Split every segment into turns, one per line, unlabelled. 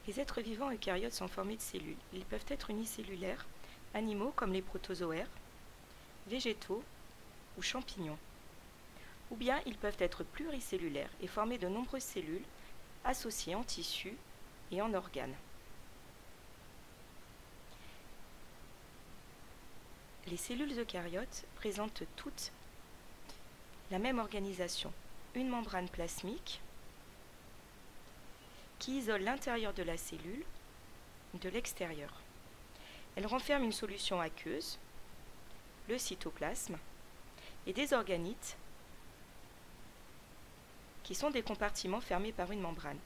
Les êtres vivants eucaryotes sont formés de cellules. Ils peuvent être unicellulaires, animaux comme les protozoaires, végétaux ou champignons. Ou bien ils peuvent être pluricellulaires et former de nombreuses cellules associées en tissus et en organes. Les cellules eucaryotes présentent toutes la même organisation, une membrane plasmique qui isole l'intérieur de la cellule de l'extérieur. Elle renferme une solution aqueuse, le cytoplasme, et des organites qui sont des compartiments fermés par une membrane.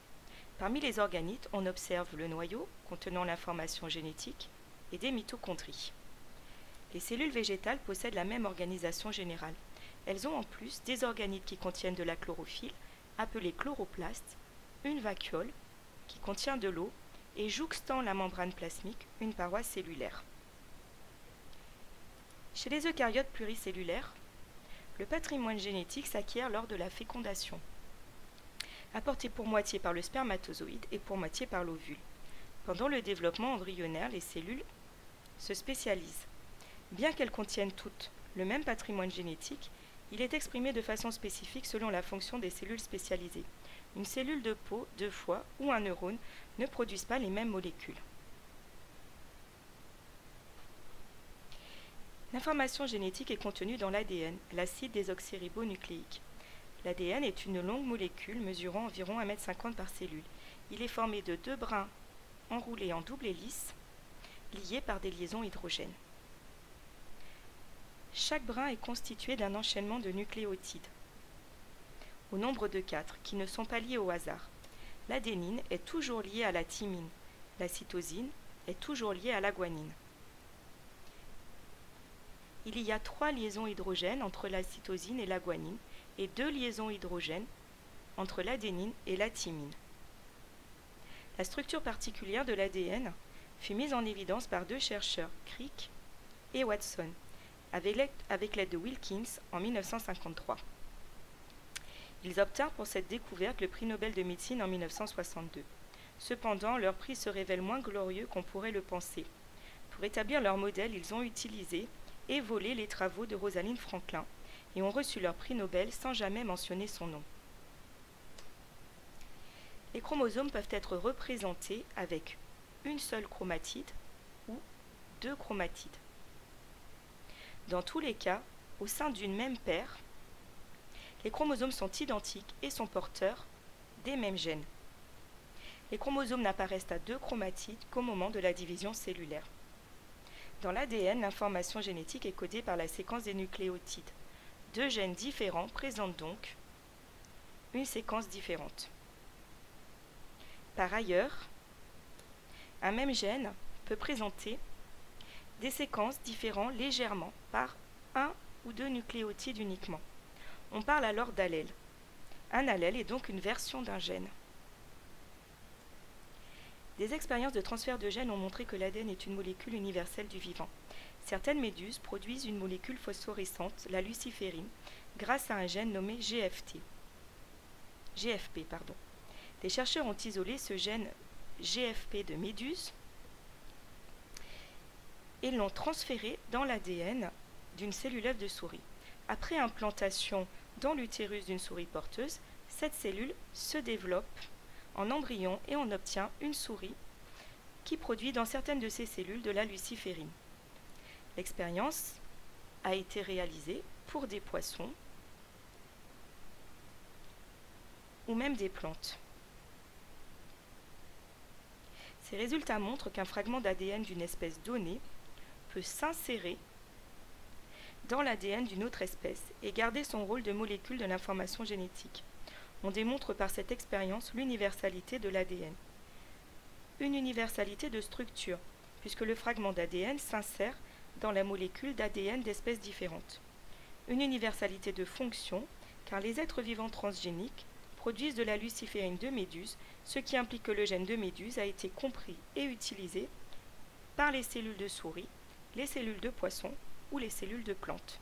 Parmi les organites, on observe le noyau contenant l'information génétique et des mitochondries. Les cellules végétales possèdent la même organisation générale. Elles ont en plus des organites qui contiennent de la chlorophylle, appelée chloroplastes, une vacuole qui contient de l'eau et jouxtant la membrane plasmique, une paroi cellulaire. Chez les eucaryotes pluricellulaires, le patrimoine génétique s'acquiert lors de la fécondation, apporté pour moitié par le spermatozoïde et pour moitié par l'ovule. Pendant le développement embryonnaire, les cellules se spécialisent. Bien qu'elles contiennent toutes le même patrimoine génétique, il est exprimé de façon spécifique selon la fonction des cellules spécialisées. Une cellule de peau, de foie ou un neurone ne produisent pas les mêmes molécules. L'information génétique est contenue dans l'ADN, l'acide désoxyribonucléique. L'ADN est une longue molécule mesurant environ 1,50 m par cellule. Il est formé de 2 brins enroulés en double hélice, liés par des liaisons hydrogènes. Chaque brin est constitué d'un enchaînement de nucléotides, au nombre de 4, qui ne sont pas liés au hasard. L'adénine est toujours liée à la thymine, la cytosine est toujours liée à la guanine. Il y a 3 liaisons hydrogènes entre la cytosine et la guanine, et 2 liaisons hydrogènes entre l'adénine et la thymine. La structure particulière de l'ADN fut mise en évidence par 2 chercheurs, Crick et Watson, avec l'aide de Wilkins en 1953. Ils obtinrent pour cette découverte le prix Nobel de médecine en 1962. Cependant, leur prix se révèle moins glorieux qu'on pourrait le penser. Pour établir leur modèle, ils ont utilisé et volé les travaux de Rosalind Franklin et ont reçu leur prix Nobel sans jamais mentionner son nom. Les chromosomes peuvent être représentés avec une seule chromatide ou 2 chromatides. Dans tous les cas, au sein d'une même paire, les chromosomes sont identiques et sont porteurs des mêmes gènes. Les chromosomes n'apparaissent à 2 chromatides qu'au moment de la division cellulaire. Dans l'ADN, l'information génétique est codée par la séquence des nucléotides. 2 gènes différents présentent donc une séquence différente. Par ailleurs, un même gène peut présenter des séquences différentes légèrement par 1 ou 2 nucléotides uniquement. On parle alors d'allèle. Un allèle est donc une version d'un gène. Des expériences de transfert de gènes ont montré que l'ADN est une molécule universelle du vivant. Certaines méduses produisent une molécule phosphorescente, la luciférine, grâce à un gène nommé GFP. Des chercheurs ont isolé ce gène GFP de méduses et l'ont transféré dans l'ADN d'une cellule œuf de souris. Après implantation dans l'utérus d'une souris porteuse, cette cellule se développe en embryon et on obtient une souris qui produit dans certaines de ces cellules de la luciférine. L'expérience a été réalisée pour des poissons ou même des plantes. Ces résultats montrent qu'un fragment d'ADN d'une espèce donnée peut s'insérer dans l'ADN d'une autre espèce et garder son rôle de molécule de l'information génétique. On démontre par cette expérience l'universalité de l'ADN. Une universalité de structure, puisque le fragment d'ADN s'insère dans la molécule d'ADN d'espèces différentes. Une universalité de fonction, car les êtres vivants transgéniques produisent de la luciférine de méduse, ce qui implique que le gène de méduse a été compris et utilisé par les cellules de souris, les cellules de poisson ou les cellules de plantes.